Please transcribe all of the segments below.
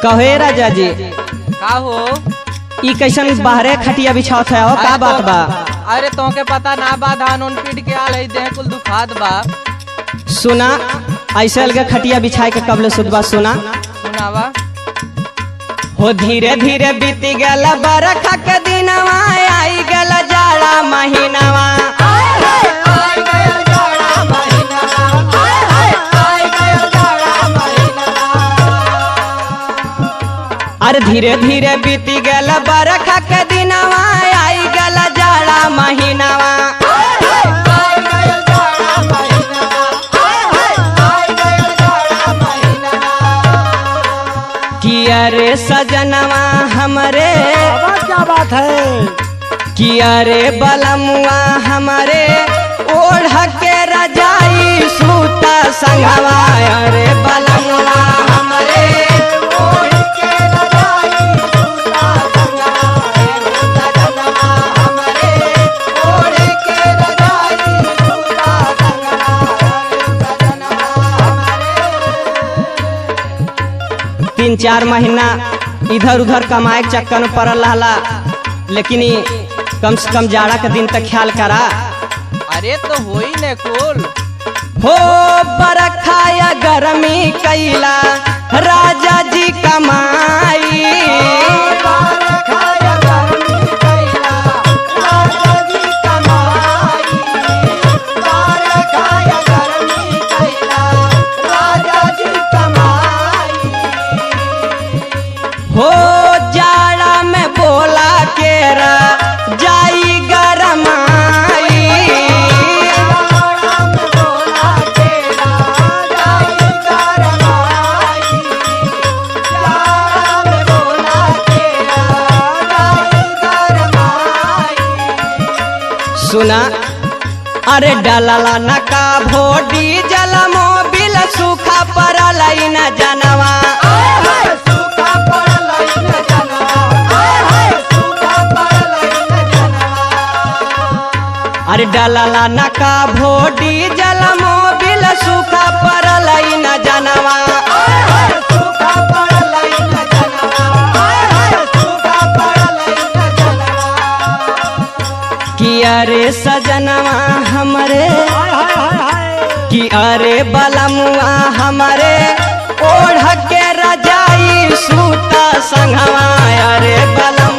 कहे राजा जी का हो? ई कैसन बाहरे खटिया बिछावत है का बात बा? अरे तोके पता ना बा धान उन पीट के आल देह कुल दुखात बा। सुना ऐसे अलगे खटिया बिछाए के कबले सुधबा सुना सुनावा। हो धीरे धीरे बीती गल बरखा के दिनवा आई गल जाड़ा महीनावा। अरे धीरे धीरे बीती गल बरखा के दिनवा आई गल जाड़ा महीनावा। किया रे सजनवा हमरे क्या बात है? किया रे बलमुआ हमरे ओढ़ के रजाई सूता संगवा। अरे बलमुआ हमरे ओढ़ के रजाई सूता संगवा। सजनवा हमरे ओढ़ के रजाई सूता संगवा। सजनवा हमरे 3-4 महीना इधर उधर कमाए के चक्कर में पड़ल रहला, लेकिन कम से कम जाड़ा के दिन तक ख्याल करा। अरे तो होई ने कुल हो बरखा या गर्मी कैला राजा जी कमाई। बरखा या गर्मी कैला राजा जी कमाई। बरखा या गर्मी कैला राजा जी कमाई। हो जाड़ा में बोला के जाई गरमाई। सुना अरे डलला नका भोडी जल मोबिल सूखा पड़ल न जनवा। सूखा पड़ल न जनवा। सूखा पड़ल न जनवा। अरे डलला नका भोडी जल मोबिल सूखा पड़ल न जनवा। सूखा पड़ल न जनवा। सूखा पड़ल न जनवा। किया रे सजनवा हमरे कि अरे बलमुआ हमरे ओढ़ के रजाई सूता संगवा। अरे बलम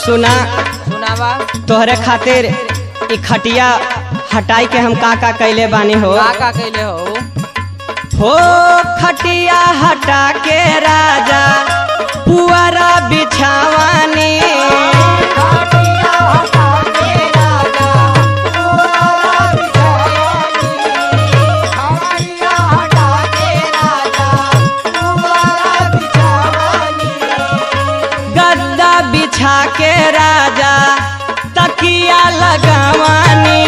सुना सुनावा। तोहरे खातिर ई खटिया हटाई के हम का कैले बानी हो। का कैले हो? हो खटिया हटा के राजा पुअरा बिछावानी। खटिया हटा के राजा पुअरा बिछावानी। खटिया हटा के राजा पुअरा बिछावानी। गद्दा बिछा के राजा तकिया लगावानी।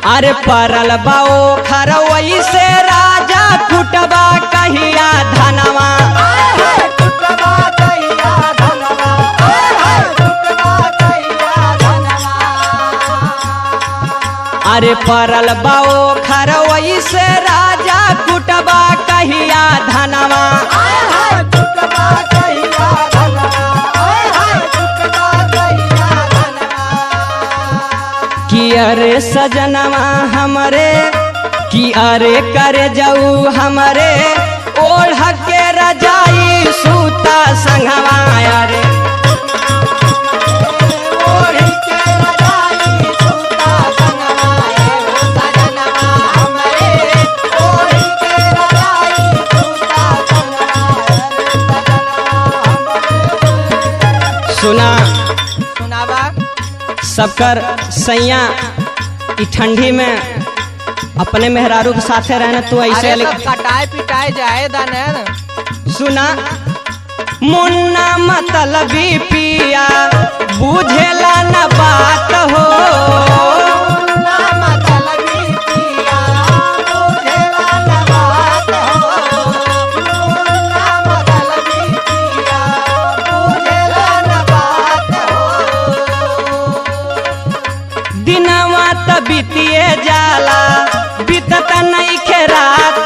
अरे परल बाओ खरवई से राजा कुटबा कहिया धनवा। कुटबा कहिया धनवा। कुटबा कहिया धनवा। अरे परल बाओ खरवई से राजा कुटबा कहिया धनवा। कुटबा कहिया धनवा। कुटबा कहिया धनवा। कि अरे सजनवा हमरे कि अरे करे जाऊ हमरे ओढ़ के रजाई सूता संगवा रे ओढ़ी के रजाई सूता संगवा हो सजनवा हमरे ओढ़ी के रजाई सूता संगवा सजनवा सुना सुनावा सबकर सैया ई ठंडी में अपने मेहरारू के साथे रहना तू ऐसे अरे सब कटाए पिटाए जाए दाने सुना मुन्ना मतलबी पिया बुझेला न बात हो मतलबी पिया बुझेला न बात हो मतलबी पिया बुझेला न बात हो दिनवा त बीतिए जाला